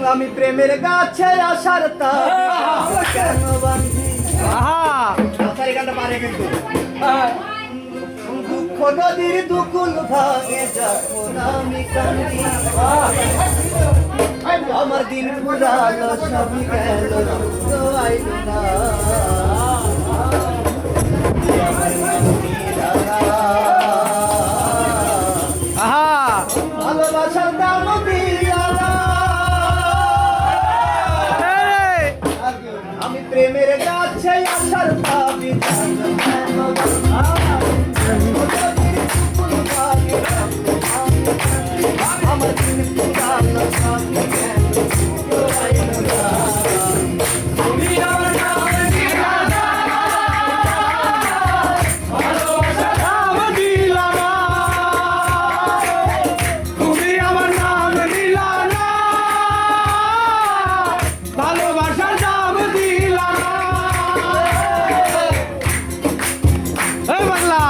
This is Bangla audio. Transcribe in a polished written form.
আমি প্রেমের গাছে আসার কেন বান্ধি এই গানটা পারে কিন্তু দুঃখ নদীর দুকুল ভাঙে যখন আমি কান্দি আমার দিন পুরালো সবই গেল তো আইলো না ভালোবাসার দাম দিলা না আমি প্রেমের গাছে আসার ভাবি আমার দিন পুরানো সবই গেল তো আইলো না তুমি আমার নাম দিলা না ভালোবাসার দাম দিলা না তুমি আমার নাম দিলা না ভালোবাসার দাম দিলা না এই বাংলা